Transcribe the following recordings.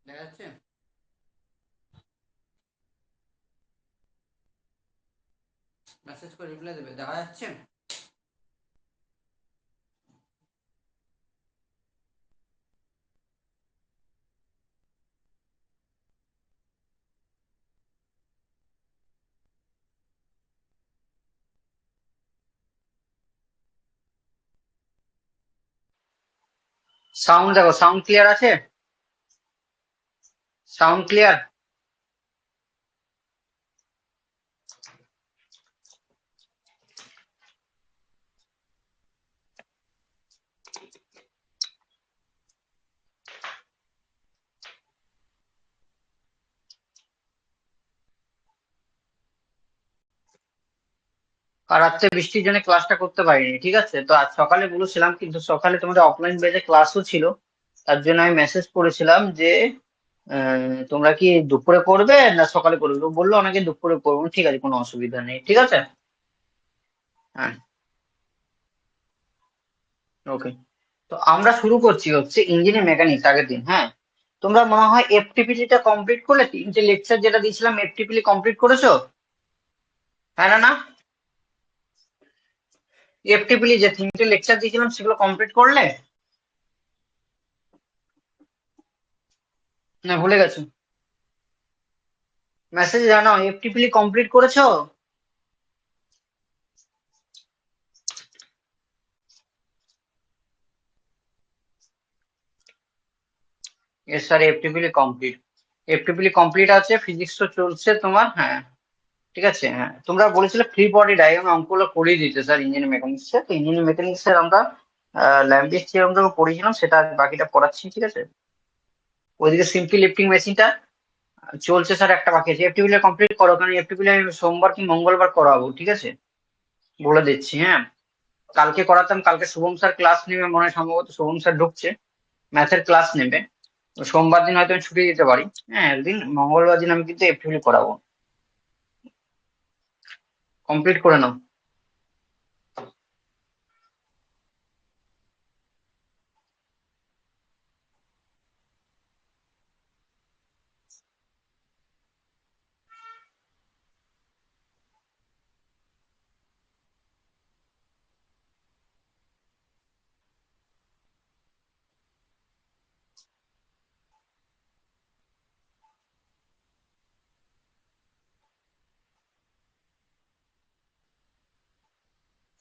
দেখা যাচ্ছে? মেসেজ করে রিপ্লাই দেবে, দেখা যাচ্ছে? সাউন্ড দেখো, সাউন্ড ক্লিয়ার আছে? Sound clear? আর রাত্রে বৃষ্টির জন্য ক্লাসটা করতে পারিনি, ঠিক আছে? তো আজ সকালে বলেছিলাম, কিন্তু সকালে তোমাদের অফলাইন বেজে ক্লাসও ছিল। তার জন্য আমি মেসেজ করেছিলাম যে তোমরা কি দুপুরে করবে না সকালে করবে? তো বললো অনেকে দুপুরে করবো, ঠিক আছে, কোনো অসুবিধা নেই, ঠিক আছে। হ্যাঁ, ওকে। তো আমরা শুরু করছি হচ্ছে ইঞ্জিনিয়ারিং মেকানিক্স আগের দিন, হ্যাঁ। তোমরা মনে হয় এফটিপিটি টা কমপ্লিট করলে, তিনটে লেকচার যেটা দিয়েছিলাম এফটিপিটি কমপ্লিট করেছো? হ্যাঁ না না? এফটিপিটি যে তিনটে লেকচার দিয়েছিলাম সেগুলো কমপ্লিট করলে না ভুলে গেছো? মেসেজ জানাও, এফটিপিটি কমপ্লিট করেছো? এর স্যার এফটিপিটি কমপ্লিট। এফটিপিটি কমপ্লিট আছে, ফিজিক্স তো চলছে তোমার, হ্যাঁ। ঠিক আছে, হ্যাঁ, তোমরা বলেছিলে ফ্রি বডি ডায়াগ্রাম অঙ্কগুলো করিয়ে দিতে স্যার ইঞ্জিনিয়ারিং মেকানিক্স এ। তো ইঞ্জিনিয়ারিং মেকানিক্স এর আমরা ল্যাম্বিস থিওরেমটা পড়িয়েছিলাম, সেটা আজ বাকিটা পড়াচ্ছি, ঠিক আছে। ওইদিকে সিম্পল লিফটিং মেশিনটা চলছে স্যার, একটা বাকি আছে। এফটিপিটি কমপ্লিট করো, কারণ এফটিপিটি আমি সোমবার কি মঙ্গলবার করাবো, ঠিক আছে। বলে দিচ্ছি, হ্যাঁ। কালকে করাতাম, কালকে শুভম স্যার ক্লাস নেবে মনে হয়, সম্ভবত শুভম স্যার ঢুকছে, ম্যাথের ক্লাস নেবে। তো সোমবার দিন হয়তো আমি ছুটি দিতে পারি, হ্যাঁ, একদিন মঙ্গলবার দিন আমি কিন্তু এফটিপিটি করাবো। কমপ্লিট করে নাও।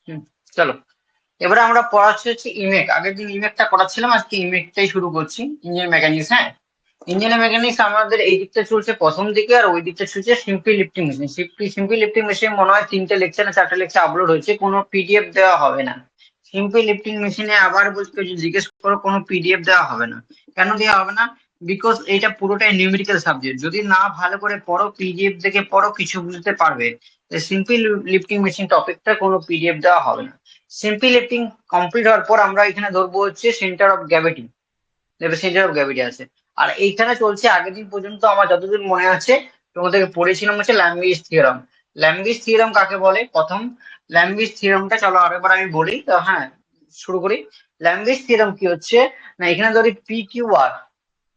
হুম, চলো। এবারে আমরা পড়াচ্ছি হচ্ছে ইমেক। আগের দিন ইমেকটা করাচ্ছিলাম, আজকে ইমেকটাই শুরু করছি, ইঞ্জিনিয়ারিং মেকানিক্স, হ্যাঁ। ইঞ্জিনিয়ারিং মেকানিক্স আমাদের এই দিকটা চলছে প্রথম দিকে, আর ওই দিকটা চলছে simple lifting machine. Simple lifting machine মনে হয় তিনটে লেকচার না চারটে লেকচার আপলোড হয়েছে, কোনো পিডিএফ দেওয়া হবে না। সিম্পল লিফটিং মেশিনে আবার বলতে যদি জিজ্ঞেস করো, কোনো পিডিএফ দেওয়া হবে না। কেন দেওয়া হবে না? বিকজ এটা পুরোটাই নিউমেরিক্যাল সাবজেক্ট, যদি না ভালো করে পড়ো, পিডিএফ দেখে পড়ো, কিছু বুঝতে পারবে। সিম্পল লিফটিং মেশিন টপিকটা কোনো পিডিএফ দেওয়া হবে না। সিম্পল লিফটিং কমপ্লিট হওয়ার পর আমরা এখানে ধরবো হচ্ছে সেন্টার অফ গ্র্যাভিটি। দেখবে সেন্টার অফ গ্র্যাভিটি আছে। আর এইখানে চলছে আগের দিন পর্যন্ত আমার যতদূর মনে আছে, তোমাদেরকে পড়েছিলাম হচ্ছে ল্যাম্বিস থিওরাম। ল্যাম্বিস থিওরাম কাকে বলে? প্রথম ল্যাম্বিস থিওরামটা চলো আরেকবার আমি বলি তো, হ্যাঁ। শুরু করি। ল্যাম্বিস থিওরাম কি হচ্ছে না, এখানে ধরি P Q R.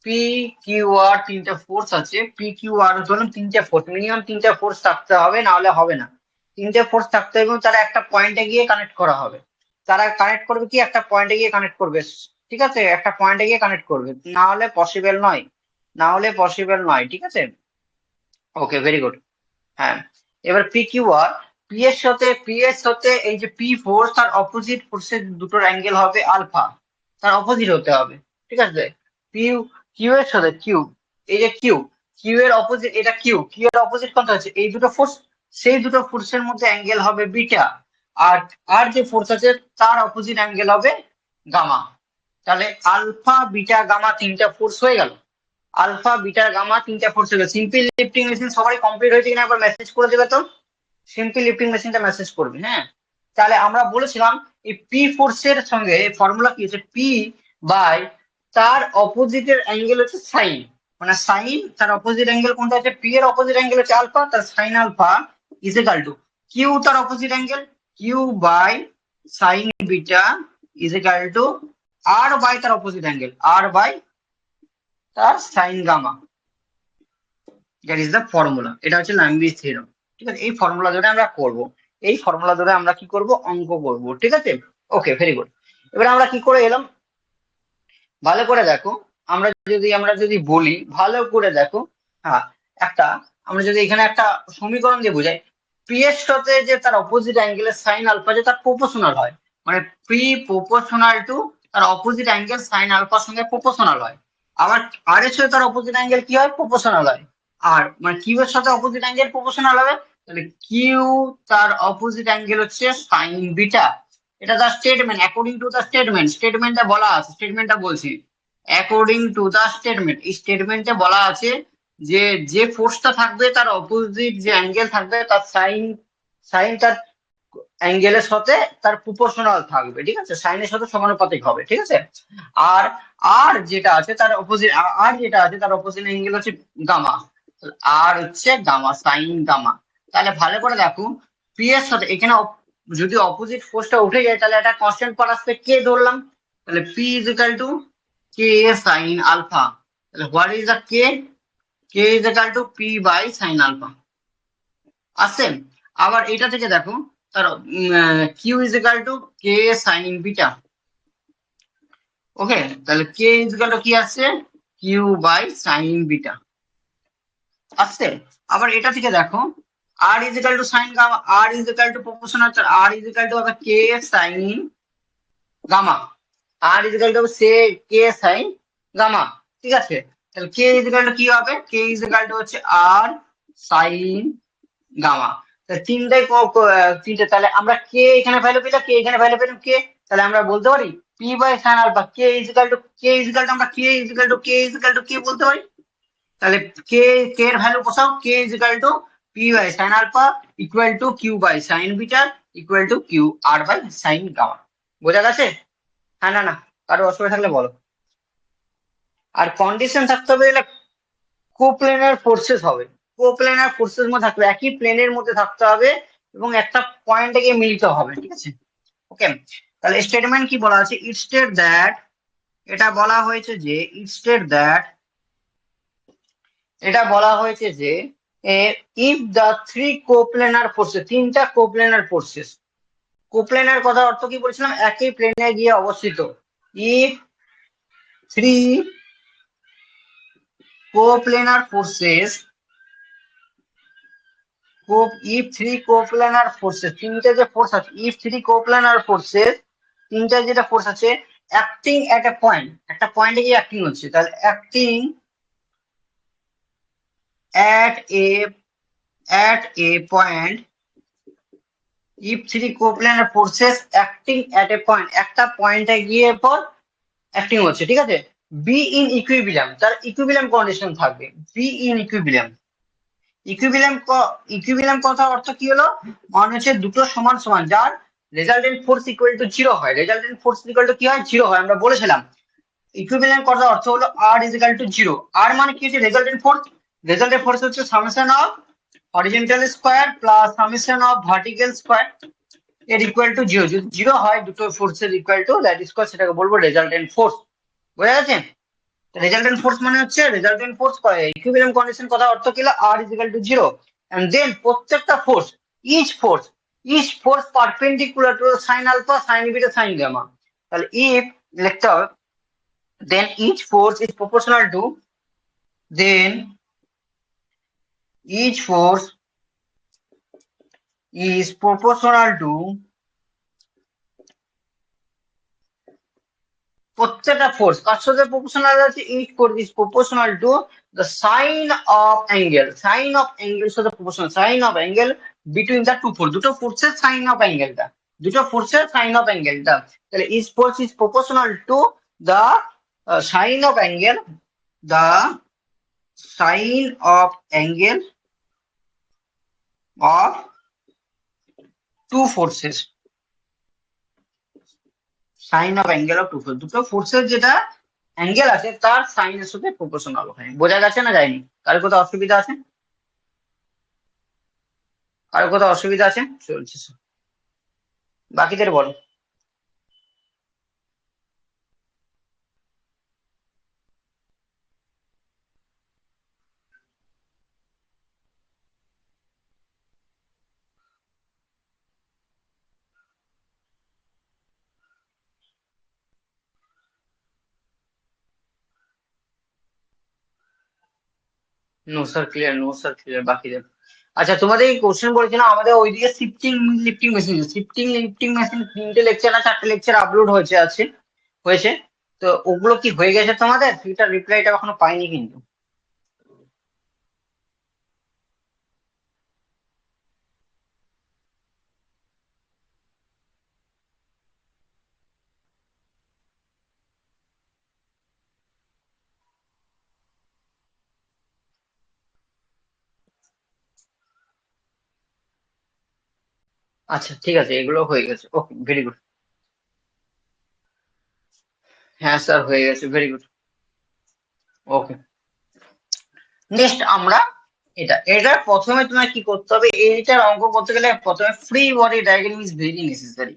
P Q R তিনটা ফোর্স আছে, পি কিউ আর ধরুন তিনটা ফোর্স, মিনিমাম তিনটা ফোর্স থাকতে হবে, না হলে হবে না। তিনটে ফোর্স থাকতে হবে এবং তারা একটা পয়েন্টে গিয়ে কানেক্ট করা হবে। তারা কানেক্ট করবে কি, একটা পয়েন্টে গিয়ে কানেক্ট করবে, ঠিক আছে, একটা পয়েন্টে গিয়ে কানেক্ট করবে, না হলে পসিবল নয়। না হলে পসিবল নয়, ঠিক আছে। ওকে, ভেরি গুড। হ্যাঁ। এবার পি কিউ আর, পি এর সাথে এই যে পি ফোর্স, তার অপোজিট ফোর্সের দুটোর অ্যাঙ্গেল হবে আলফা। তার অপোজিট হতে হবে, ঠিক আছে। কিউ, কিউ এর সাথে কিউ, এই যে কিউ, কিউ এর অপোজিট এটা, কিউ কিউ এর অপোজিট কোনটা হচ্ছে এই দুটো ফোর্স, সেই দুটো ফোর্সের মধ্যে অ্যাঙ্গেল হবে বিটা। আর আর যে ফোর্স আছে তার অপোজিট অ্যাঙ্গেল হবে গামা। তাহলে আলফা বিটা গামা তিনটা ফোর্স হয়ে গেল। আলফা বিটা গামা তিনটা ফোর্স হয়ে গেল। সিম্পল লিফটিং মেশিন সবারই কমপ্লিট হয়েছে কিনা একবার মেসেজ করে দেবে তো। সিম্পল লিফটিং মেশিনটা মেসেজ করবে, হ্যাঁ। তাহলে আমরা বলেছিলাম এই পি ফোর্সের সঙ্গে ফর্মুলা কি হচ্ছে, পি বাই তার অপোজিটের অ্যাঙ্গেল হচ্ছে সাইন, মানে সাইন তার অপোজিট অ্যাঙ্গেল কোনটা হচ্ছে, পি এর অপোজিট অ্যাঙ্গেল হচ্ছে আলফা, তার sine alpha is equal to Q, তার opposite angle Q by sine beta is equal to R by তার অপোজিট অ্যাঙ্গেল আর বাই তার sine gamma, that is the formula. এটা হচ্ছে লাম্বিস theorem. ঠিক আছে, এই ফর্মুলা ধরে আমরা করব, এই ফর্মুলা ধরে আমরা কি করব, অঙ্ক করব। ঠিক আছে, ওকে, ভেরি গুড। এবার আমরা কি করে এলাম, ভালো করে দেখো। আমরা যদি বলি, ভালো করে দেখো। হ্যাঁ, একটা আমরা যদি এখানে একটা সমীকরণ দিয়ে বোঝাই, পি এর সাথে যে তার অপোজিট অ্যাঙ্গেলের সাইন আলফা যে তার প্রপোর্শনাল হয়, মানে পি প্রপোর্শনাল টু তার অপোজিট অ্যাঙ্গেল সাইন আলফার সঙ্গে প্রপোর্শনাল হয়। আবার আর এর সাথে তার অপোজিট অ্যাঙ্গেল কি হয়, প্রপোর্শনাল হয়। আর মানে কিউ এর সাথে অপোজিট অ্যাঙ্গেল প্রপোর্শনাল হবে, তাহলে কিউ তার অপোজিট অ্যাঙ্গেল হচ্ছে সাইন বিটা। এটা তার স্টেটমেন্ট, অ্যাকর্ডিং টু দ্য স্টেটমেন্টটা বলা আছে, স্টেটমেন্টটা বলছি। অ্যাকর্ডিং টু দ্য স্টেটমেন্ট, এই স্টেটমেন্টে বলা আছে যে যে ফোর্সটা থাকবে তার অপোজিট যে অ্যাঙ্গেল থাকবে তার সাইন সাইন তার অ্যাঙ্গেলের সাথে তার প্রপোর্শনাল থাকবে। ঠিক আছে, সাইনের সাথে সমানুপাতিক হবে। ঠিক আছে, আর আর যেটা আছে তার অপোজিট, আর যেটা আছে তার অপোজিট অ্যাঙ্গেল হচ্ছে গামা। আর হচ্ছে গামা, সাইন গামা। তাহলে ভালো করে দেখো, পি এর সাথে এখানে যদি অপোজিট ফোর্সটা উঠে যায় তাহলে একটা কনস্ট্যান্ট পার আসবে, কে ধরলাম। তাহলে P is equal to K sine alpha. তাহলে what is the K, K is equal to P by sine alpha আসছে। আবার এটা থেকে দেখো, তার Q is equal to K sine beta. Okay, তাহলে কে ইজ ইকাল টু কি আসছে, কিউ বাই সাইন বিটা আসছে। আবার এটা থেকে দেখো, R is equal to sine gamma, R is equal to proportional, R is equal to হবে K sine gamma, R is equal to say K sine gamma. ঠিক আছে, তাহলে কে ইজ ইকাল টু কি হবে, কে ইজ ইকাল টু হচ্ছে আর sign gamma. তাহলে তিনটে, তাহলে আমরা কে এখানে ভ্যালু পেলাম, কে এখানে ভ্যালু পেলাম, কে, তাহলে আমরা বলতে পারি P by sine alpha K is equal to, K is equal to আমরা K is equal to K is equal to K বলতে পারি। তাহলে কে, কে এর ভ্যালু বসাও, K is equal to P by sine alpha equal to Q by sine beta equal to Q R by sine gamma. বোঝা গেছে? হ্যাঁ না না, কারো অসুবিধা থাকলে বলো। আর কন্ডিশন থাকতে হবে, এটা কোপ্লেনার ফোর্সেস হবে, কোপ্লেনার ফোর্সেস মধ্যে থাকবে, একই প্লেনের মধ্যে থাকতে হবে এবং একটা পয়েন্টে গিয়ে মিলিত হবে। ঠিক আছে, ওকে। তাহলে স্টেটমেন্ট কি বলা আছে, ইট স্টেট দ্যাট, এটা বলা হয়েছে যে ইট স্টেট দ্যাট, এটা বলা হয়েছে যে if the three coplanar forces, তিনটা কোপ্লেনার ফোর্সেস, কোপ্লেনার কথা অর্থ কি বলছিলাম, একই প্লেনে গিয়ে অবস্থিত। If three coplanar forces, if three coplanar forces, তিনটে যে ফোর্স আছে, if three coplanar forces, তিনটা যেটা ফোর্স আছে অ্যাক্টিং এট এ পয়েন্ট, একটা পয়েন্টে গিয়ে অ্যাক্টিং হচ্ছে, তাহলে acting at a at a point, if three coplanar forces acting at a point, একটা পয়েন্টে গিয়ে পর অ্যাক্টিং হচ্ছে। ঠিক আছে, বি ইন ইকুইলিব্রিয়াম, তার ইকুইলিব্রিয়াম কন্ডিশন থাকবে, be in equilibrium. Equilibrium, equilibrium কথা অর্থ কি হলো, মানে হচ্ছে দুটো সমান সমান, যার resultant force equal to zero হয়, রেজাল্টেন্ট ফোর্স ইকুয়াল টু কি হয়, জিরো হয়, আমরা বলেছিলাম। ইকুইলিব্রিয়াম কথা অর্থ হলো R is equal to zero. আর মানে কি হচ্ছে, রেজাল্টেন্ট ফোর্স, রেজাল্টেন্ট ফোর্স হচ্ছে summation of horizontal square plus summation of vertical square এর ইকুয়াল টু জিরো। যদি জিরো হয় দুটো ফোর্সের ইকুয়াল টু দ্যাট স্কয়ার, সেটাকে বলবো রেজাল্টেন্ট ফোর্স। বোঝা গেছে? রেজাল্টেন্ট ফোর্স মানে হচ্ছে রেজাল্টেন্ট ফোর্স, ইকুইলিব্রিয়াম কন্ডিশন কথা অর্থ কি হলো, R is equal to zero. And then প্রত্যেকটা force, each force perpendicular to sine alpha sine beta sine gamma. তাহলে ইফ লিখতে হবে, then each force is proportional to, then each force is proportional to, প্রত্যেকটা force কার সাথে proportional আছে, each force is proportional to the sine of angle, sine of angle সাথে proportional, sine of angle between the two force, দুটো ফোর্সের sign of অ্যাঙ্গেলটা, দুটো ফোর্সের sign of অ্যাঙ্গেলটা। তাহলে each force is proportional to the sine of angle, the sine of angle of two forces, sine of angle of two force, দুটো ফোর্সের যেটা angle আছে তার সাইনের সাথে প্রপোর্শনাল হয়। বোঝা গেছে না যায়নি? কারো কোথাও অসুবিধা আছে? কারো কোথাও অসুবিধা আছে? চলছে, বাকিদের বলো। No sir clear, no sir clear বাকি দেন। আচ্ছা তোমাদের এই কোশ্চেন বলেছিলাম আমাদের ওইদিকে shifting lifting machine, shifting lifting machine 3টে লেকচার না 4টে লেকচার আপলোড হয়েছে। তো ওগুলো কি হয়ে গেছে তোমাদের? সেটার রিপ্লাইটা এখনো পাইনি কিন্তু। আচ্ছা ঠিক আছে, এগুলো হয়ে গেছে, ওকে ভেরি গুড। হ্যাঁ স্যার হয়ে গেছে, ভেরি গুড। ওকে, নেক্সট আমরা এটার প্রথমে তোমার কি করতে হবে, এইটার অঙ্ক করতে গেলে প্রথমে free body diagram is very necessary.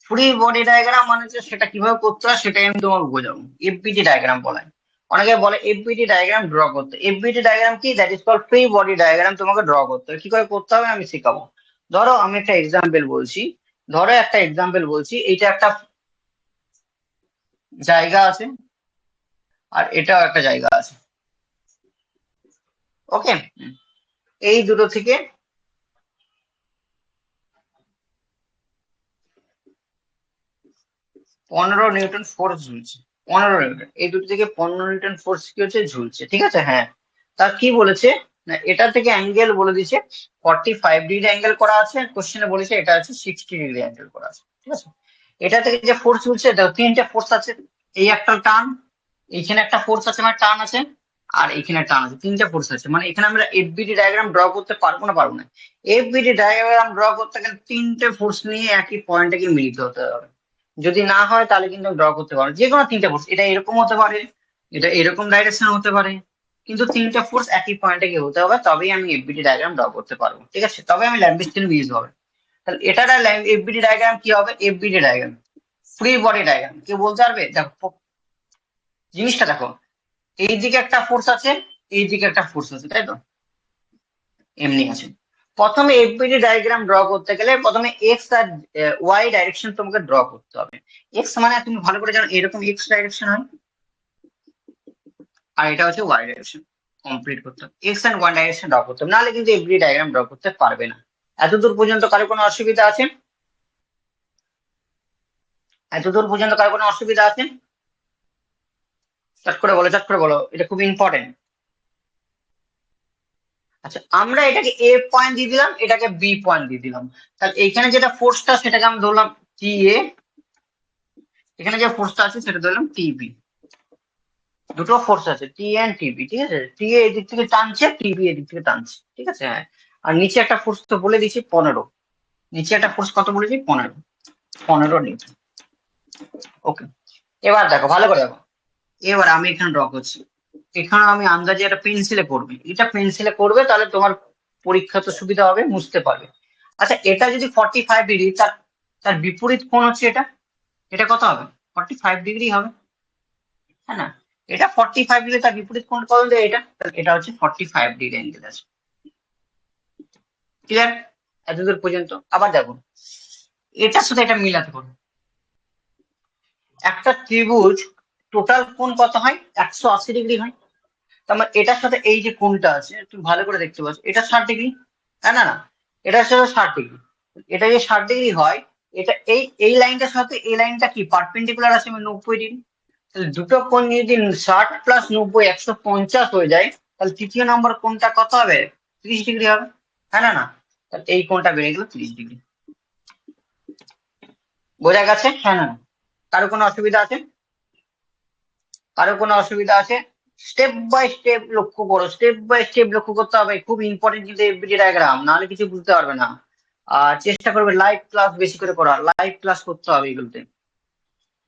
Free body diagram মানে হচ্ছে সেটা কিভাবে করতে হয় সেটাই আমি তোমাকে বোঝাবো। এফবিটি ডায়াগ্রাম বলে, অনেকে বলে এফবিটি ডায়াগ্রাম ড্র করতে। এফবিটি ডায়াগ্রাম কি? That is call free body diagram. তোমাকে ড্র করতে হবে, কি করে করতে হবে আমি শেখাবো। ধরো আমি একটা এক্সাম্পল বলছি, এইটা একটা জায়গা আছে আর এটাও একটা জায়গা আছে, ওকে। এই দুটো থেকে 15 নিউটন ফোর্স ঝুলছে। 15 নিউটন, এই দুটো থেকে 15 নিউটন ফোর্স কি হচ্ছে, ঝুলছে, ঠিক আছে। হ্যাঁ, তার কি বলেছে না, এটা থেকে অ্যাঙ্গেল বলে দিচ্ছে 45 ডিগ্রি অ্যাঙ্গেল করা আছে, কোশ্চেনে বলেছে এটা আছে 60 ডিগ্রি অ্যাঙ্গেল করা আছে, ঠিক আছে। এটা থেকে যে ফোর্স ঝুলছে দেখো 3টে ফোর্স আছে, এই একটা টান, এইখানে একটা ফোর্স আছে মানে টান আছে, আর এখানে টান আছে, 3টে ফোর্স আছে। মানে এখানে আমরা এফবিডি ডায়াগ্রাম ড্র করতে পারবো না, পারবো না। এফবিডি ডায়াগ্রাম ড্র করতে গেলে 3টে ফোর্স নিয়ে একই পয়েন্টে গিয়ে মিলিত হতে হবে। যদি না হয় তাহলে কিন্তু ড্র করতে পারো যে কোনো 3টে ফোর্স, এটা এরকম হতে পারে, এটা এরকম ডাইরেকশন হতে পারে, কিন্তু 3টে ফোর্স একই পয়েন্টে গিয়ে হতে হবে, তবেই আমি এফবিডি ডায়াগ্রাম ড্র করতে পারবো, ঠিক আছে। তবে আমি ল্যাম্বিস্টিন ইউজ হবে। তাহলে এটার এফবিডি ডায়াগ্রাম কি হবে? এফবিডি ডায়াগ্রাম ফ্রি বডি ডায়াগ্রাম কেউ বলতে পারবে? দেখো জিনিসটা দেখো, এই দিকে একটা ফোর্স আছে, এই দিকে একটা ফোর্স আছে, তাই তো, এমনি আছে। প্রথমে এফবিডি ডায়াগ্রাম ড্র করতে গেলে প্রথমে এক্স আর ওয়াই ডাইরেকশন তোমাকে ড্র করতে হবে। এক্স মানে তুমি ভালো করে জানো এরকম এক্স ডাইরেকশন হয়, আর এটা হচ্ছে ওয়াই ডাইরেকশন। কমপ্লিট করতে হবে, X and Y direction draw করতে হবে, নাহলে কিন্তু এফবিডি ডায়াগ্রাম ড্র করতে পারবে না। এতদূর পর্যন্ত কারো কোনো অসুবিধা আছে? এতদূর পর্যন্ত কারো কোনো অসুবিধা আছে? চট করে বলো, চট করে বলো, এটা খুব ইম্পর্টেন্ট। আচ্ছা, আমরা এটাকে এ পয়েন্ট দিয়ে দিলাম, এটাকে বি পয়েন্ট দিয়ে দিলাম। তাহলে এইখানে যেটা ফোর্সটা সেটাকে আমি ধরলাম টি এ, এখানে যে ফোর্সটা আছে সেটা ধরলাম টিবি। দুটো ফোর্স আছে টি এন্ড টিবি, ঠিক আছে। টি এ এদিক থেকে টানছে, টিবি এদিক থেকে টানছে, ঠিক আছে। হ্যাঁ, আর নিচে একটা ফোর্স তো বলে দিচ্ছি 15, নিচে একটা ফোর্স কত বলেছি, 15 নিউটন। ওকে, এবার দেখো ভালো করে দেখো, এবার আমি এখানে ড্র করছি, এখানে আমি আন্দাজে একটা পেন্সিলে করবে, এটা পেন্সিলে করবে তাহলে তোমার পরীক্ষা তো সুবিধা হবে, বুঝতে পারবে। আচ্ছা, এটা যদি 45 ডিগ্রি, তার তার বিপরীত কোণ হচ্ছে এটা, এটা কত হবে? 45 ডিগ্রি হবে, হ্যাঁ না? এটা 45 ডিগ্রি, তার বিপরীত কোণ কত দেয় এটা, তাহলে এটা হচ্ছে 45 ডিগ্রি অ্যাঙ্গেল আছে। ক্লিয়ার এতদূর পর্যন্ত? আবার দেখো, এটার সাথে এটা মিলাতে পারো, একটা ত্রিভুজ টোটাল কোণ কত হয়, 180 ডিগ্রি হয়। তার মানে এটার সাথে এই যে কোণটা আছে তুমি ভালো করে দেখতে পাচ্ছ, এটা 60 ডিগ্রি, হ্যাঁ না না, এটার সাথে 60 ডিগ্রি, এটা যে 60 ডিগ্রি হয়, এটা এই লাইনটার সাথে এই লাইনটা কি পারপেন্ডিকুলার আছে, 90 ডিগ্রি। তাহলে দুটো কোণ যদি 60 + 90 150 হয়ে যায়, তাহলে তৃতীয় নম্বর কোণটা কত হবে, 30 ডিগ্রি হবে, হ্যাঁ না না। তাহলে এই কোণটা বেড়ে গেল 30 ডিগ্রি। বোঝা গেছে, হ্যাঁ না না? কারো কোনো অসুবিধা আছে? কারো কোনো অসুবিধা আছে? স্টেপ বাই স্টেপ লক্ষ্য করো, স্টেপ বাই স্টেপ লক্ষ্য করতে হবে, খুব ইম্পর্টেন্ট কিন্তু এফবিডি ডায়াগ্রাম, নাহলে কিছু বুঝতে পারবে না। আর চেষ্টা করবে লাইভ ক্লাস বেশি করে করার, লাইভ ক্লাস করতে হবে এগুলোতে।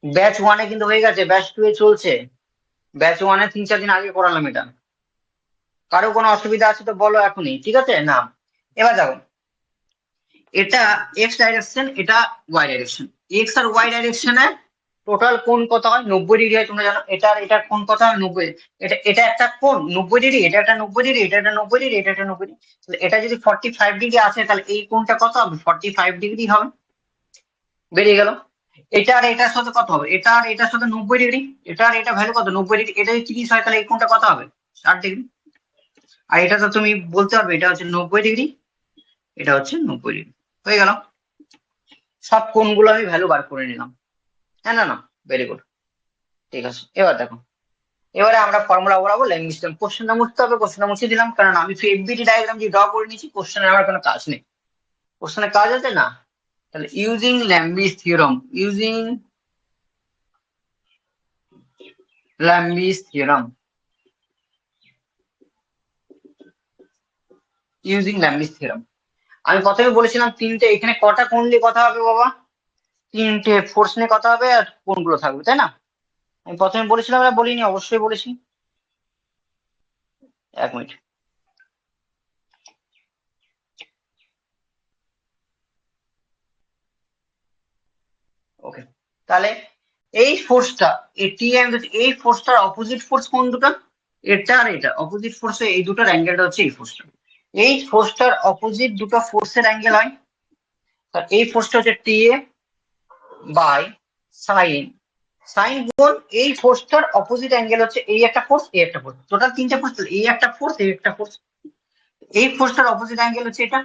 ব্যাচ ওয়ানে কিন্তু হয়ে গেছে, ব্যাচ টু এ চলছে, ব্যাচ ওয়ানে 3-4 দিন আগে করালাম এটা। কারো কোনো অসুবিধা আছে তো বলো এখনই, ঠিক আছে না? এবার দেখো, এটা এক্স ডাইরেকশন, এটা ওয়াই ডাইরেকশন, এক্স আর ওয়াই ডাইরেকশনে টোটাল কোণ কত হয়, 90 ডিগ্রি হয়, তোমরা জানো। এটার কোণ কত হয়, 90। এটা একটা কোণ 90 ডিগ্রি, এটা একটা 90 ডিগ্রি, এটা একটা 90 ডিগ্রি, এটা একটা 90 ডিগ্রি। তাহলে এটা যদি 45 ডিগ্রি আছে, তাহলে এই কোণটা কত হবে, 45 ডিগ্রি হবে, বেরিয়ে গেল। এটা আর এটার সাথে কত হবে, এটা আর এটার সাথে 90 ডিগ্রি, এটা আর এটা ভ্যালু কত, 90 ডিগ্রি। এটা যদি 30 হয় তাহলে এই কোণটা কত হবে, 60 ডিগ্রি। আর এটা তো তুমি বলতে পারবে এটা হচ্ছে 90°, এটা হচ্ছে 90°। হয়ে গেল, সব কোণগুলো আমি ভ্যালু বার করে নিলাম। হ্যাঁ না না, ভেরি গুড, ঠিক আছে। এবার দেখো, এবারে আমরা ফর্মুলা বরাবর লাইন সিস্টেম, কোশ্চেনটা মুছতে হবে, কোশ্চেনটা মুছে দিলাম, কারণ আমি এফবিটি ডায়াগ্রাম দিয়ে ড্র করে নিয়েছি, কোশ্চেনের আমার কোনো কাজ নেই। কোশ্চেনের কাজ আছে না, তাহলে using Lami's theorem, using Lami's theorem, using Lami's theorem. আমি প্রথমে বলেছিলাম তিনটে, এখানে কটা কোণ নিয়ে কথা হবে বাবা? তিনটে ফোর্স নিয়ে কথা হবে আর কোণগুলো থাকবে, তাই না? আমি প্রথমে বলেছিলাম না বলিনি? অবশ্যই বলেছি। এক মিনিট, ওকে। তাহলে এই ফোর্সটা, এটি এই ফোর্সটার অপোজিট ফোর্স কোন দুটো? এটা আর এটা, অপোজিট ফোর্সে এই দুটোর অ্যাঙ্গেলটা হচ্ছে এই ফোর্সটা। এই ফোর্সটার অপোজিট দুটো ফোর্সের অ্যাঙ্গেল হয়, এই ফোর্সটা হচ্ছে টিএ বাই সাইন, সাইন গুণ এই ফোর্সটার অপোজিট অ্যাঙ্গেল হচ্ছে এই একটা ফোর্স, এই একটা ফোর্স, টোটাল তিনটা ফোর্স, এই একটা ফোর্স, এই একটা ফোর্স, এই ফোর্সটার অপোজিট অ্যাঙ্গেল হচ্ছে এটা,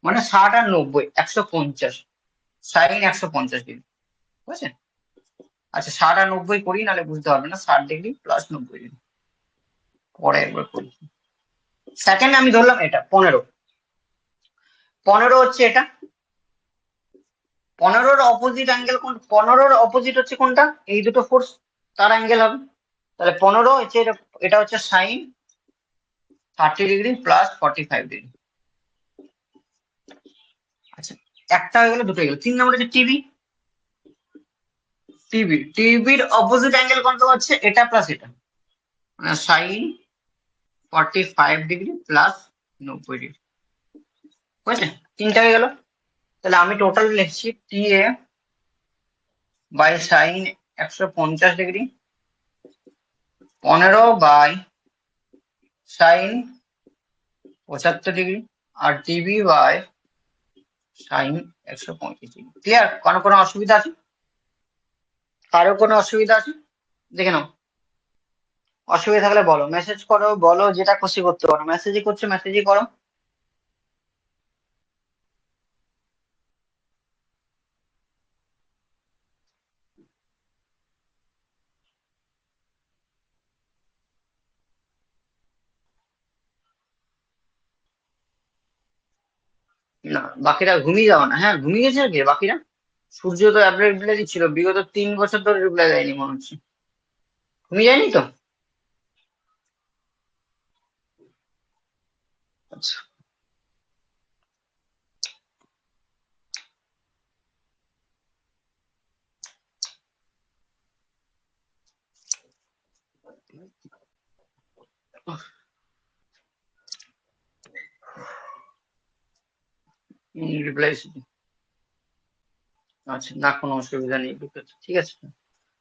মানে 60 আর 90, 150, সাইন 150°, বুঝছেন? আচ্ছা 60 আর 90 করি, নাহলে বুঝতে পারবে না। 60° প্লাস 90°, পরে একবার করি। সেকেন্ড আমি ধরলাম এটা 15, 15 হচ্ছে এটা, 15-র অপোজিট অ্যাঙ্গেল কোন? 15-র অপোজিট হচ্ছে কোনটা? এই দুটো ফোর্স, তার অ্যাঙ্গেল হবে। তাহলে 15 হচ্ছে এটা হচ্ছে সাইন 30° প্লাস 45°। আচ্ছা, একটা হয়ে গেল, দুটো হয়ে গেল। 3 নম্বর হচ্ছে টিভি, টিভির অপোজিট অ্যাঙ্গেল কোনটা হচ্ছে? এটা প্লাস এটা, মানে সাইন 45° প্লাস 90°, বুঝেছেন? তিনটা হয়ে গেল। তাহলে আমি টোটাল লিখছি T A by sine 150°, 15 by sine 75°, আর টিভি বাই সাইন 135°। ক্লিয়ার? কোনো অসুবিধা আছে? কারো কোনো অসুবিধা আছে? দেখে নাও, অসুবিধা থাকলে বলো, মেসেজ করো, বলো, যেটা খুশি করতে পারো, মেসেজই করছো মেসেজই করো। না, বাকিরা ঘুমিয়ে যাও না, হ্যাঁ ঘুমিয়ে গেছে কি বাকিরা? সূর্য তো রিপ্লাই দিচ্ছিল, বিগত 3 বছর ধরে রিপ্লাই দেয়নি মনে হচ্ছে। ঘুমিয়ে যায়নি তো? আচ্ছা, রিপ্লাই, আচ্ছা না কোনো অসুবিধা নেই, ঠিক আছে।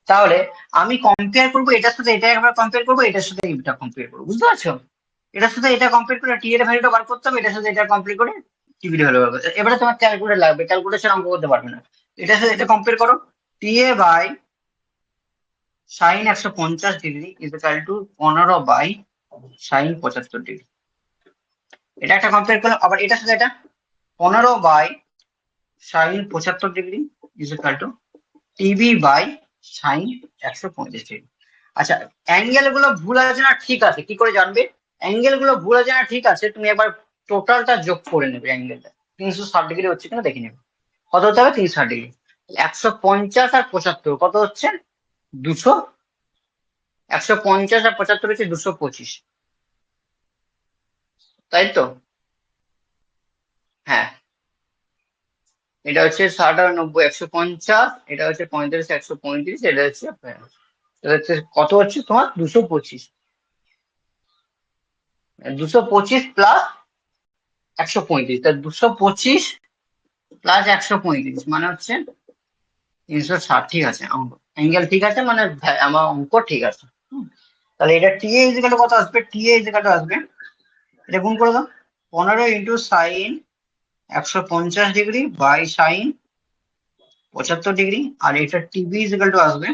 তাহলে আমি কম্পেয়ার করবো এটার সাথে, এটা একবার কম্পেয়ার করবো, এটার সাথে এটা কম্পেয়ার করবো, বুঝতে পারছো? এটার সাথে এটা কম্পেয়ার করে টি এর ভ্যালুটা বার করতে হবে, এটার সাথে এটা কম্পেয়ার করে টিভির ভ্যালু বার করতে হবে। এবারে তোমার ক্যালকুলেটর লাগবে, ক্যালকুলেশন অঙ্ক করতে পারবে না। এটার সাথে এটা কম্পেয়ার করো, T A by sine 150° equal to 15 by sine 75°। এটা একটা কম্পেয়ার করলাম, আবার এটার সাথে এটা 15 by sine 75° equal to TV by sine 135°। আচ্ছা, অ্যাঙ্গেল গুলো ভুল আছে না ঠিক আছে কি করে জানবে? অ্যাঙ্গেল গুলো ভুল আছে না ঠিক আছে, তুমি একবার টোটালটা যোগ করে নেবে, অ্যাঙ্গেলটা 360° হচ্ছে কিনা দেখে নেবে। কত হতে হবে? 360°। 150 আর 75 কত হচ্ছে? 200। 150 আর 75 হচ্ছে 225, তাই তো? হ্যাঁ, এটা হচ্ছে 60 আর 90, 150, এটা হচ্ছে 35, 135, এটা হচ্ছে কত হচ্ছে তোমার? 225, 225 প্লাস 135, তা 225 প্লাস 135 মানে হচ্ছে 360। ঠিক আছে, অ্যাঙ্গেল ঠিক আছে, মানে আমার অঙ্ক ঠিক আছে। তাহলে এটা টি এ ইজিক্যাল কত আসবে? টি এ ইজিক্যাল আসবে, এটা গুণ করে দাও, 15 ইন্টু সাইন 150° বাই সাইন 75°, আর এটা টিভি ইজিক্যাল টু আসবে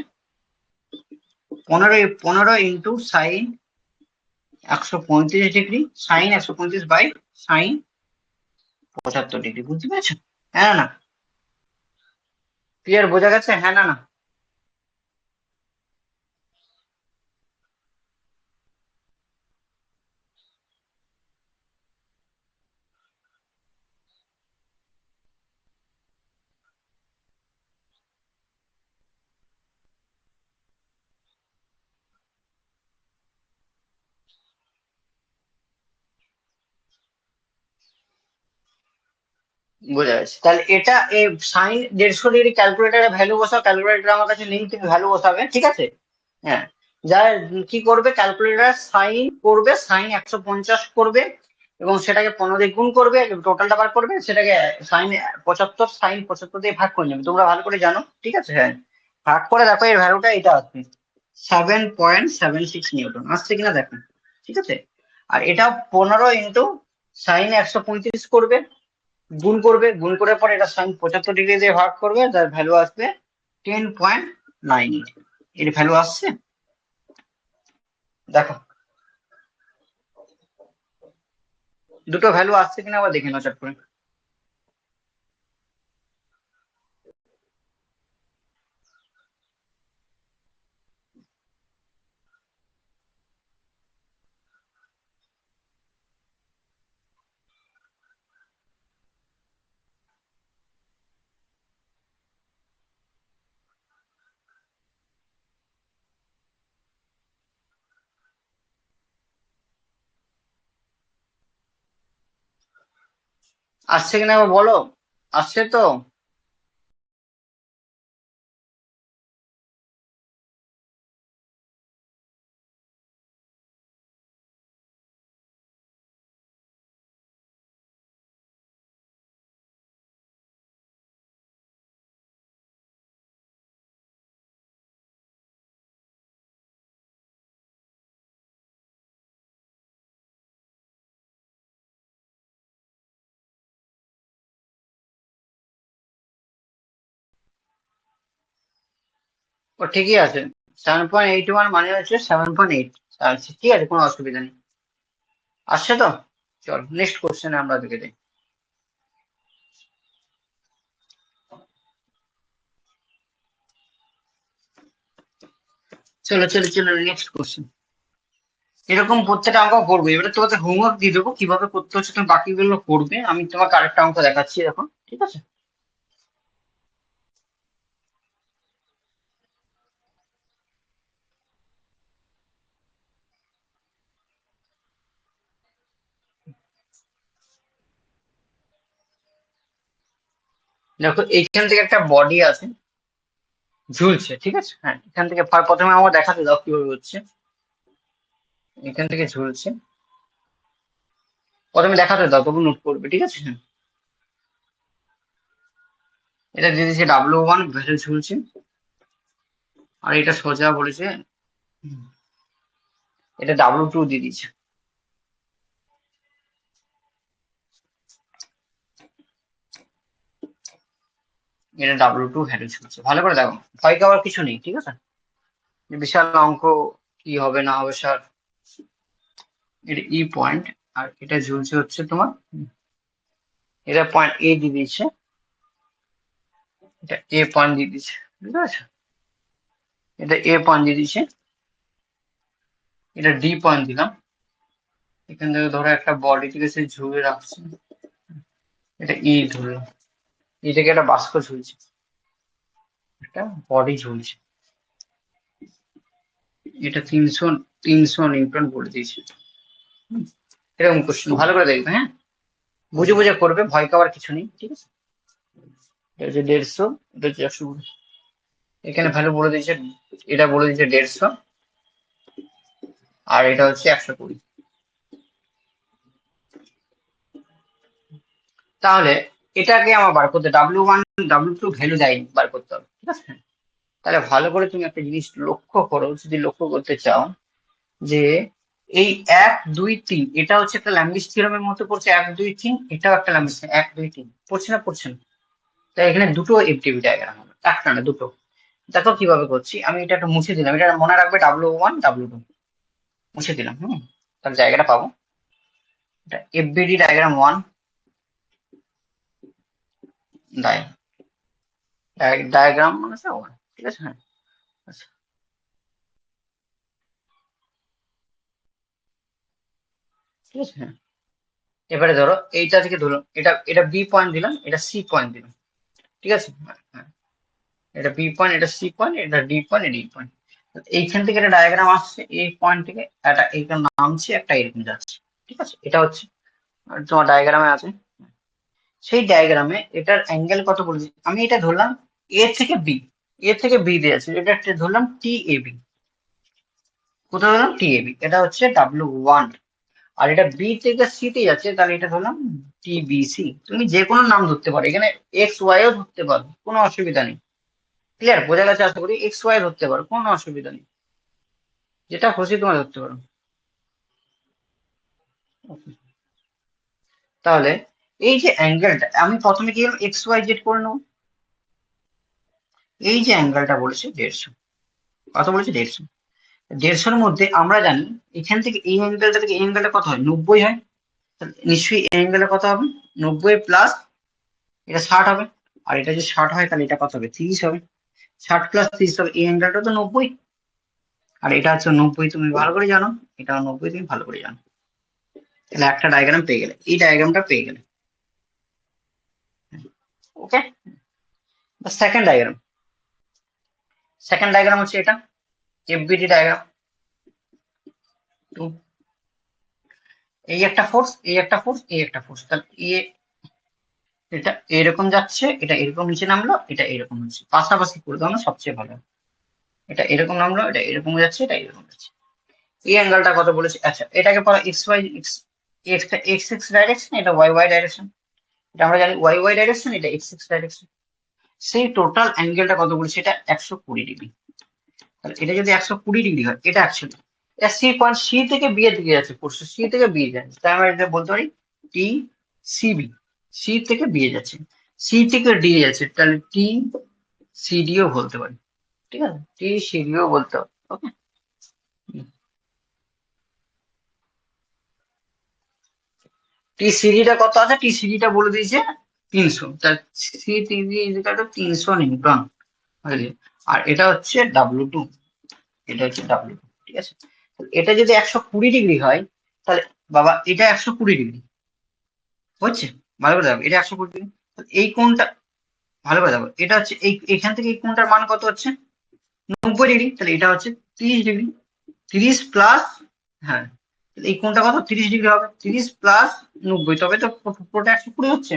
15 into sine 135 degree, sine 135 by sine 75 degree. বুঝতে পেরেছো? হ্যাঁ না? ক্লিয়ার? বোঝা গেছে? হ্যাঁ না? বোঝা যাচ্ছে। তাহলে এটা সাইন 150 ডিগ্রি ক্যালকুলেটারে ভ্যালু বসাও। ক্যালকুলেটার আমার কাছে লিঙ্ক, তুমি ভ্যালু বসাবে, ঠিক আছে? হ্যাঁ, যা কি করবে ক্যালকুলেটার, সাইন করবে, সাইন 150 করবে এবং সেটাকে 15 দিয়ে গুণ করবে, টোটালটা বার করবে, সেটাকে সাইন 75, সাইন 75 দিয়ে ভাগ করে নেবে। তোমরা ভালো করে জানো, ঠিক আছে? হ্যাঁ, ভাগ করে দেখো এর ভ্যালুটা এটা আসবে 7.76 নিউটন আসছে কিনা দেখো, ঠিক আছে? আর এটা 15 সাইন 135 করবে, গুণ করবে, গুণ করার পর এটা সাইন 75 ডিগ্রি দিয়ে ভাগ করবে, যার ভ্যালু আসবে 10.98। এর ভ্যালু আসছে দেখো, দুটো ভ্যালু আসছে কিনা আবার দেখে নাও চট করে। আসছে কিনা আবার বলো। আসছে তো? ও ঠিকই আছে। 7.81 মানে হচ্ছে 7.8 আসছে, ঠিক আছে, কোনো অসুবিধা নেই। আসছে তো? চল নেক্সট কোশ্চেনে আমরা দেখে যাই। চলো চলো চলো, নেক্সট কোশ্চেন। এরকম প্রত্যেকটা অঙ্ক করবো, এবারে তোমাদের হোমওয়ার্ক দিয়ে দেবো কিভাবে করতে হচ্ছে, তুমি বাকিগুলো করবে, আমি তোমাকে আরেকটা অঙ্ক দেখাচ্ছি এখন, ঠিক আছে? দেখো এইখান থেকে একটা বডি আছে, ঝুলছে, ঠিক আছে? হ্যাঁ, এখান থেকে প্রথমে আমার দেখাতে দাও কিভাবে হচ্ছে। এখান থেকে ঝুলছে, প্রথমে দেখাতে দাও, তবু নোট করবে, ঠিক আছে? হ্যাঁ, এটা দিয়ে দিচ্ছে W1 ভেসে ঝুলছে, আর এটা সোজা বলেছে, এটা W2 দিয়ে দিচ্ছে, এটা W2 হেঁটে ঝুলছে। ভালো করে দেখো, ভয় পাওয়ার কিছু নেই, ঠিক আছে? বিশাল অঙ্ক কি হবে না হবে স্যার। এটা পয়েন্ট, আর এটা ঝুলছে হচ্ছে তোমার, এটা পয়েন্ট দিয়ে দিচ্ছে, এটা পয়েন্ট দিয়ে দিচ্ছে, বুঝতে পারছো? এটা পয়েন্ট দিয়ে দিচ্ছে, এটা পয়েন্ট দিলাম। এখান থেকে ধরো একটা বডি থেকে সে ঝুলে রাখছে, এটা ধরলাম, থেকে একটা বাস্ক ঝুলছে, একটা বডি ঝুলছে, এটা 300 নিউটন বলে দিয়েছে। এরকম কোশ্চেন ভালো করে দেখবে, হ্যাঁ, বুঝে বুঝে করবে, ভয় পাওয়ার কিছু নেই, ঠিক আছে? এটা হচ্ছে 150, এটা হচ্ছে 120, এখানে ভ্যালু বলে দিয়েছে, এটা বলে দিয়েছে 150, আর এটা হচ্ছে 120। তাহলে এটাকে আমার বার করতে W1 W2 ভ্যালু দেয়নি, বার করতে হবে, ঠিক আছে? তাহলে ভালো করে তুমি একটা জিনিস লক্ষ্য করো, যদি লক্ষ্য করতে চাও, যে এই 1 2 3 এটা হচ্ছে একটা ল্যামিস থিওরামের মধ্যে পড়ছে, 1 2 3, এটাও একটা ল্যামিস, 1 2 3 পড়ছে না পড়ছে না? তাই এখানে দুটো এফটিভি ডায়াগ্রাম হবে, একটা না দুটো। দেখো কিভাবে করছি, আমি এটা একটু মুছে দিলাম, এটা মনে রাখবে W1 W2, মুছে দিলাম। হুম, তার জায়গাটা পাবো। এটা এফবিডি ডায়াগ্রাম 1 ডায়াগ্রাম মানে 1, ঠিক আছে। হ্যাঁ, আচ্ছা, ঠিক আছে। হ্যাঁ, এবারে ধরো এইটা থেকে ধরুন এটা এটা বি পয়েন্ট দিলাম, এটা সি পয়েন্ট দিলাম, ঠিক আছে। হ্যাঁ, হ্যাঁ, এটা বি পয়েন্ট, এটা সি পয়েন্ট, এটা ডি পয়েন্ট, এটা ডি পয়েন্ট। এইখান থেকে একটা ডায়াগ্রাম আসছে, এই পয়েন্ট থেকে একটা এইখানে নামছে, একটা এরকম যাচ্ছে, ঠিক আছে। এটা হচ্ছে তোমার ডায়াগ্রামে আছে। সেই ডায়াগ্রামে এটার অ্যাঙ্গেল কত বলেছি আমি, এটা ধরলাম এ থেকে বি, এ থেকে বি দিয়ে আছে, এটা ধরলাম টি এ বি। কোথায় ধরলাম টি এ বি, এটা হচ্ছে W1। আর এটা বি থেকে সি তে যাচ্ছে, তাহলে এটা ধরলাম টিবিসি। তুমি যে কোনো নাম ধরতে পারো, এখানে এক্স ওয়াই ও ধরতে পারো, কোনো অসুবিধা নেই। ক্লিয়ার, বোঝা গেছে আশা করি। এক্স ওয়াই ধরতে পারো, কোনো অসুবিধা নেই, যেটা খুশি তোমার ধরতে পারো। Okay. তাহলে এই যে অ্যাঙ্গেলটা আমি প্রথমে কি এক্স ওয়াই জেড করে নেবো। এই যে অ্যাঙ্গেলটা বলেছে 150, কত বলেছে 150। 150-র মধ্যে আমরা জানি এখান থেকে এই অ্যাঙ্গেলটা থেকে এই অ্যাঙ্গেলটা কত হয়, 90 হয়। তাহলে নিশ্চয়ই এই অ্যাঙ্গেলটা কত হবে, 90 প্লাস এটা 60 হবে। আর এটা যদি 60 হয় তাহলে এটা কত হবে, 30 হবে। 60 প্লাস 30 হবে, এই অ্যাঙ্গেলটা তো 90। আর এটা হচ্ছে 90, তুমি ভালো করে জানো, এটা 90 তুমি ভালো করে জানো। তাহলে একটা ডায়াগ্রাম পেয়ে গেলে, এই ডায়াগ্রামটা পেয়ে গেলে। ওকে, সেকেন্ড ডায়াগ্রাম। সেকেন্ড ডায়াগ্রাম হচ্ছে এটা এফবিডি ডায়াগ্রাম 2। এই একটা ফোর্স, এই একটা ফোর্স, এই একটা ফোর্স, তাহলে এটা এরকম যাচ্ছে, এটা এরকম নিচে নামলো, এটা এরকম হচ্ছে, পাশাপাশি করে দাও না সবচেয়ে ভালো। এটা এরকম নামলো, এটা এরকম যাচ্ছে, এটা এরকম যাচ্ছে। এই অ্যাঙ্গেলটা কত বলেছে, আচ্ছা এটাকে পড়া এক্স ওয়াই এক্স, এক্সটা এক্স এক্স ডাইরেকশন, এটা ওয়াই ওয়াই ডাইরেকশন। এটা আমরা জানি ওয়াই ওয়াই ডাইরেকশন, এটা এক্স এক্স ডাইরেকশন। সেই টোটাল অ্যাঙ্গেলটা কত বলেছে, এটা 120 ডিগ্রি। তাহলে এটা যদি 120 ডিগ্রি হয়, এটা অ্যাকচুয়ালি এটা সি পয়েন্ট, সি থেকে বি এর দিকে যাচ্ছে, কোর্স সি থেকে বি যাচ্ছে, তাই আমরা এটা বলতে পারি টি সিবি। সি থেকে বি এ যাচ্ছে, সি থেকে ডি যাচ্ছে, তাহলে টি সিডিও বলতে পারি, ঠিক আছে। টি সিডিও বলতে হবে। ওকে, টি সিডিটা কত আছে, টি সিডিটা বলে দিয়েছে 300, তার সি টিভি 300 নিউটন। আর এটা হচ্ছে W2, এটা হচ্ছে W2, ঠিক আছে। এটা যদি 120 ডিগ্রি হয়, তাহলে বাবা এটা 120 ডিগ্রি হচ্ছে, ভালো করে দেখো, এটা 120 ডিগ্রি। এই কোণটা ভালো করে দেখো, এটা হচ্ছে এই এখান থেকে এই কোণটার মান কত হচ্ছে, 90 ডিগ্রি। তাহলে এটা হচ্ছে 30 ডিগ্রি। 30 প্লাস, হ্যাঁ, তাহলে এই কোণটা কত, 30 ডিগ্রি হবে। 30 প্লাস 90, তবে তো পুরোটা 120 হচ্ছে।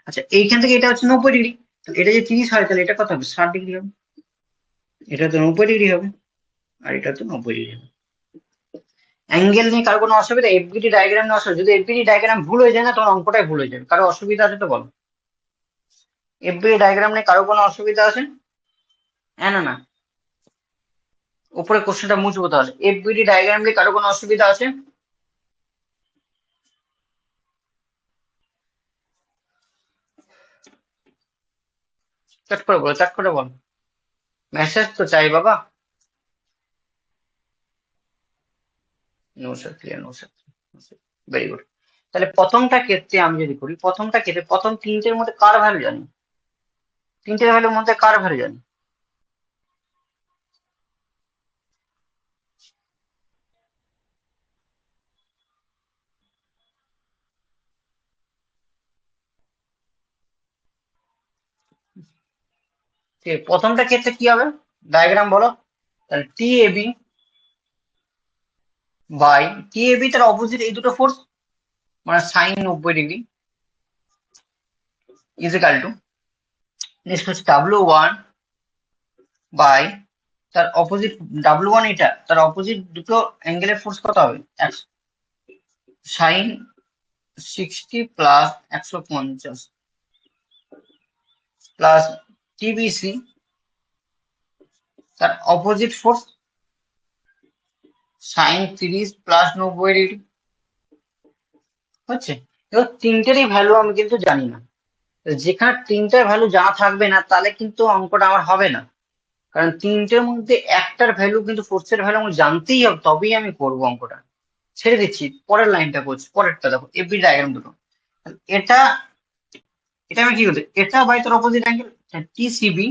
আচ্ছা এইখান থেকে এটা হচ্ছে 90 ডিগ্রি, তাহলে এটা যদি 30 হয় তাহলে এটা কত হবে, 60 ডিগ্রি হবে। এটা তো 90 ডিগ্রি হবে, আর এটা তো 90 ডিগ্রি হবে। অ্যাঙ্গেল নিয়ে কারো কোনো অসুবিধা, এফবিডি ডায়াগ্রাম নিয়ে অসুবিধা, যদি এফবিডি ডায়াগ্রাম ভুল হয়ে যায় না, তখন অঙ্কটাই ভুল হয়ে যাবে। কারো অসুবিধা আছে তো বলো, এফবিডি ডায়াগ্রাম নিয়ে কারো কোনো অসুবিধা আছে? হ্যাঁ না না, উপরে কোশ্চেনটা মুছবো তাহলে। এফবিডি ডায়াগ্রাম নিয়ে কারো কোনো অসুবিধা আছে? চট করে বলো, চট করে বলো, মেসেজ তো চাই বাবা। No sir, clear, no sir, very good. তাহলে প্রথমটা ক্ষেত্রে আমি যদি করি, প্রথমটা ক্ষেত্রে প্রথম তিনটের মধ্যে কার ভ্যালু জানি, তিনটের ভ্যালুর মধ্যে কার ভ্যালু জানি? ঠিক আছে, প্রথমটা ক্ষেত্রে কি হবে, ডায়াগ্রাম বলো। তাহলে T A B by T A B, তার অপোজিট এই দুটো ফোর্স, মানে sine 90 degree, is equal to next হচ্ছে W1 বাই তার অপোজিট, W1 এটা, তার অপোজিট দুটো অ্যাঙ্গেলের ফোর্স কত হবে, সাইন 60 প্লাস 150 প্লাস টিবিসি, তার opposite force sine 30 plus 90 degree হচ্ছে। এবার তিনটেরই ভ্যালু আমি কিন্তু জানি না, যেখানে তিনটার ভ্যালু জানা থাকবে না তাহলে কিন্তু অঙ্কটা আমার হবে না। কারণ তিনটের মধ্যে একটার ভ্যালু কিন্তু ফোর্সের ভ্যালু আমার জানতেই হবে, তবেই আমি করবো অঙ্কটা। ছেড়ে দিচ্ছি, পরের লাইনটা করছি, পরেরটা দেখো এফবি ডায়াগ্রাম দুটো। এটা এটা আমি কি করতে, এটা বাই তার অপোজিট অ্যাঙ্গেল টিসিবি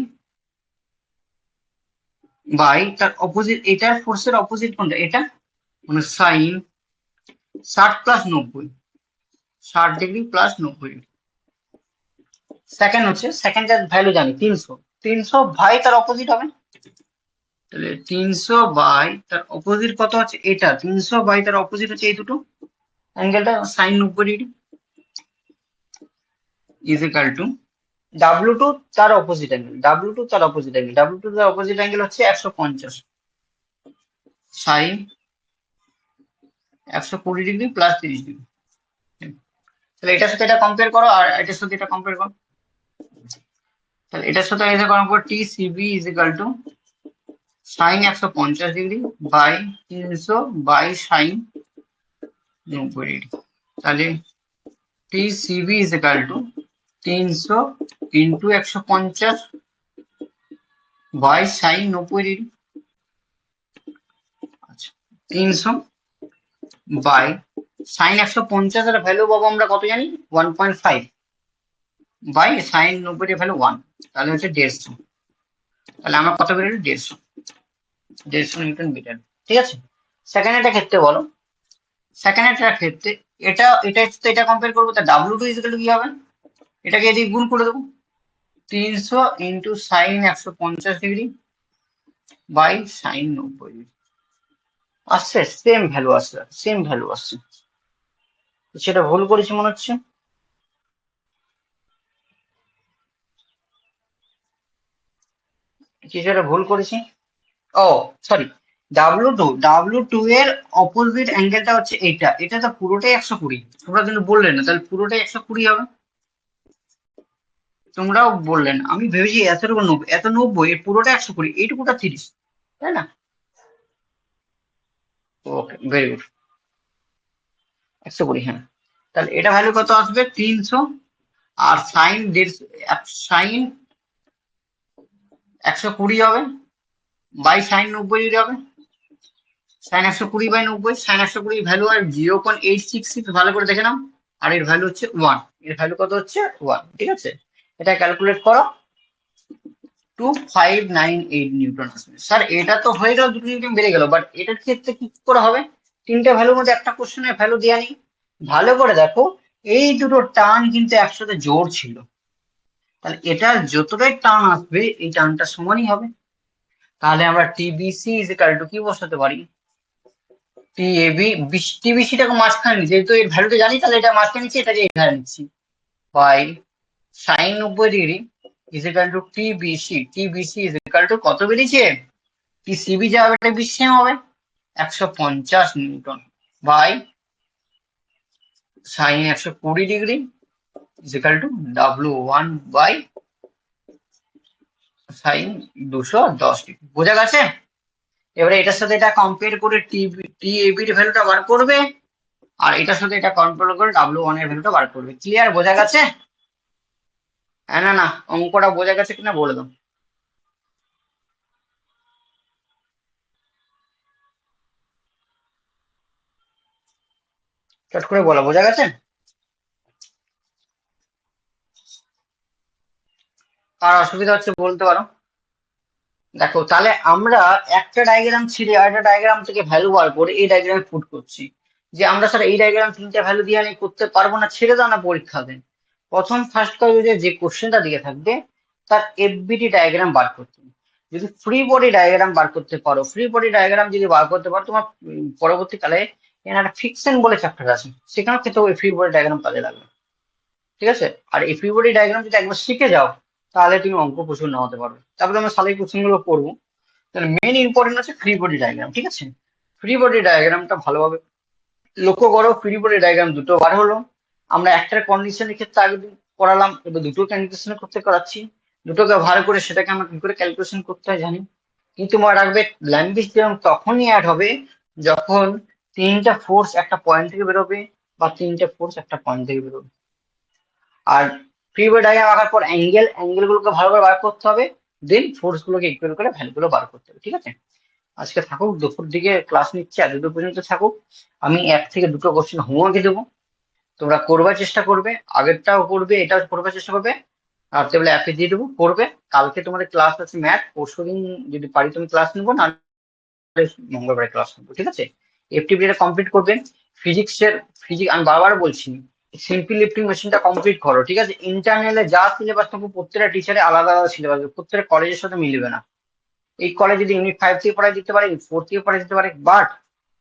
বাই তার অপোজিট, এটার ফোর্সের অপোজিট কোনটা, এটা মানে sine 60 + 90, 60 degree plus 90 degree. Second হচ্ছে, সেকেন্ডের ভ্যালু জানি 300, 300 বাই তার অপোজিট হবে, তাহলে 300 বাই তার অপোজিট কত হচ্ছে, এটা 300 বাই তার অপোজিট হচ্ছে এই দুটো অ্যাঙ্গেলটা sine 90 degree is equal to W2 তার অপোজিট অ্যাঙ্গেল, W2 তার অপোজিট অ্যাঙ্গেল, W2 তার অপোজিট অ্যাঙ্গেল হচ্ছে 150 সাইন 120 ডিগ্রি প্লাস 30 ডিগ্রি। তাহলে এটার সাথে এটা কম্পেয়ার করো আর এটার সাথে এটা কম্পেয়ার করো। তাহলে এটার সাথে এটা করার পর T CB is equal to sine 150 degree by 300 by sine 90 degree. তাহলে T CB is equal to 300 into 150 by sine 90 degree. আচ্ছা, 300 বাই সাইন 150 এর ভ্যালু পাবো আমরা কত জানি, 1.5 বাই সাইন 90 এর ভ্যালু 1, তাহলে হচ্ছে 150। তাহলে আমার কত বেরোলো, 150 নিউটন মিটার। ঠিক আছে, সেকেন্ড এটা ক্ষেত্রে বলো, সেকেন্ড এটার ক্ষেত্রে এটা এটা সাথে এটা কম্পেয়ার করবো, তা W2 ইজ ইকুয়াল টু কি হবে, এটাকে এদিকে গুণ করে দেবো, 300 into sine 150 degree by sine 90 degree. আসছে সেম ভ্যালু, আসছে সেম ভ্যালু আসছে। সেটা ভুল করেছি মনে হচ্ছে, সেটা ভুল করেছি। ও সরি, W2 এর অপোজিট অ্যাঙ্গেলটা হচ্ছে এইটা, এটা তো পুরোটাই 120, তোমরা কিন্তু বললে না, তাহলে পুরোটাই 120 হবে। তোমরাও বললেন, আমি ভেবেছি এতটুকু 90, এত 90 এর পুরোটা 120, এইটুকুটা 30, তাই না? ওকে, ভেরি গুড, 120, হ্যাঁ। তাহলে এটা ভ্যালু কত আসবে, 300, আর সাইন 150, সাইন 120 হবে বাই সাইন 90 হবে, সাইন 120 বাই 90, সাইন 120 ভ্যালু আর 0.866, ভালো করে দেখে নাও, আর এর ভ্যালু হচ্ছে 1, এর ভ্যালু কত হচ্ছে 1। ঠিক আছে, এটা ক্যালকুলেট করো, 2598 নিউটন আসবে। স্যার এটা তো হয়ে গেল, 2 নিউটন বেড়ে গেল, বাট এটার ক্ষেত্রে কি করে হবে, তিনটে ভ্যালুর মধ্যে একটা কোশ্চেনের ভ্যালু দেওয়া নেই। ভালো করে দেখো, এই দুটো টার্ন কিন্তু একসাথে জোর ছিল, তাহলে এটার যতটাই টার্ন আসবে এই টার্নটা সমানই হবে। তাহলে আমরা টিবিসি ইজ ইকাল টু কি বসাতে পারি, টিএবি, টিবিসিটাকে মাঝখানে নিচ্ছি, যেহেতু এর ভ্যালুটা জানি, তাহলে এটা মাঝখানে নিচ্ছি, এটাকে এখানে নিচ্ছি, by sine 90 degree is equal to TBC, TBC is equal to কত বেরিয়েছে, টিসিবি যা হবে এটা বেশি হবে 150 newton by sine 120 degree is equal to W1 by sine 210 degree. বোঝা গেছে? এবারে এটার সাথে এটা কম্পেয়ার করে টিএবি এর ভ্যালুটা বার করবে, আর এটার সাথে এটা কন্ট্রোল করে W1 এর ভ্যালুটা বার করবে। ক্লিয়ার, বোঝা গেছে? হ্যাঁ না না, অঙ্কটা বোঝা গেছে কিনা বলে দাও। চট করে বলো, বোঝা গেছে? আর অসুবিধা হচ্ছে বলতে পারো। দেখো তাহলে আমরা একটা ডায়াগ্রাম ছিঁড়ে আরেকটা ডায়াগ্রাম থেকে ভ্যালু বার করে এই ডায়াগ্রামে পুট করছি, যে আমরা স্যার এই ডায়াগ্রাম তিনটা ভ্যালু দিয়ে আমি করতে পারবো না, ছেড়ে দাও না, পরীক্ষা দেন। প্রথম ফার্স্ট কাজ যে কোশ্চেনটা দিয়ে থাকবে তার এফবিটি ডায়াগ্রাম বার করতে হবে। যদি ফ্রি বডি ডায়াগ্রাম বার করতে পারো, ফ্রি বডি ডায়াগ্রাম যদি বার করতে পারো, তোমার পরবর্তীকালে এখানে একটা ফিকশন বলে চ্যাপ্টার আছে, সেখানেও কিন্তু ওই ফ্রি বডি ডায়াগ্রাম কাজে লাগবে। ঠিক আছে, আর এই ফ্রি বডি ডায়াগ্রাম যদি একবার শিখে যাও, তাহলে তুমি অঙ্ক প্রচুর নামাতে পারবে। তারপরে আমরা সালের কোশ্চেন গুলো করবো। তাহলে মেন ইম্পর্টেন্ট হচ্ছে ফ্রি বডি ডায়াগ্রাম। ঠিক আছে, ফ্রি বডি ডায়াগ্রামটা ভালোভাবে লক্ষ্য করো। ফ্রি বডি ডায়াগ্রাম দুটো বার হলো, আমরা একটার কন্ডিশনের ক্ষেত্রে আগে করালাম, এবার দুটো কন্ডিশন করতে করাচ্ছি। দুটোকে ভালো করে সেটাকে আমরা কি করে ক্যালকুলেশন করতে হয় জানি। কিন্তু মনে রাখবে, ল্যাম্বিস থিওরেম তখনই অ্যাড হবে যখন তিনটা ফোর্স একটা পয়েন্ট থেকে বেরোবে, বা তিনটা ফোর্স একটা পয়েন্ট থেকে বেরোবে। আর ফ্রি বডি ডায়াগ্রাম আঁকার পর অ্যাঙ্গেল গুলোকে ভালো করে বার করতে হবে, দেন ফোর্স গুলোকে ইকুয়াল করে ভ্যালু গুলো বার করতে হবে। ঠিক আছে, আজকে থাকুক, দুপুর দিকে ক্লাস নিচ্ছে, আর দুটো পর্যন্ত থাকুক। আমি 1 থেকে 2টো কোশ্চেন হোমওয়ার্কে দেবো, তোমরা করবার চেষ্টা করবে, আগেরটাও করবে, এটাও করবার চেষ্টা করবে। আর টেবিলে অ্যাপে দিয়ে দেবো, করবে। কালকে তোমাদের ক্লাস আছে ম্যাথ, পরশুদিন যদি পারি তুমি ক্লাস নেবো, না মঙ্গলবারে ক্লাস নেবো, ঠিক আছে? এফটিপিটা কমপ্লিট করবে। ফিজিক্সের ফিজিক্স আমি বারবার বলছি, সিম্পল লিফটিং মেশিনটা কমপ্লিট করো, ঠিক আছে? ইন্টারনালে যা সিলেবাস থাকবে প্রত্যেকটা টিচারে আলাদা আলাদা সিলেবাস, প্রত্যেকটা কলেজের সাথে মিলবে না। এই কলেজ যদি ইউনিট 5 থেকে পড়াই দিতে পারে, 4 থেকে পড়াই দিতে পারে, বাট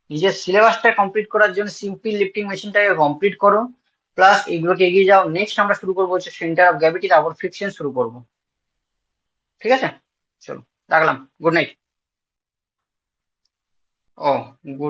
নিজের সিলেবাসটা কমপ্লিট করার জন্য সিম্পল লিফটিং মেশিনটাকে কমপ্লিট করো। প্লাস এইগুলোকে এগিয়ে যাও। নেক্সট আমরা শুরু করবো হচ্ছে সেন্টার অফ গ্র্যাভিটি, তারপর ফ্রিকশন শুরু করবো, ঠিক আছে? চলো, রাখলাম। Good night. ও, গুড।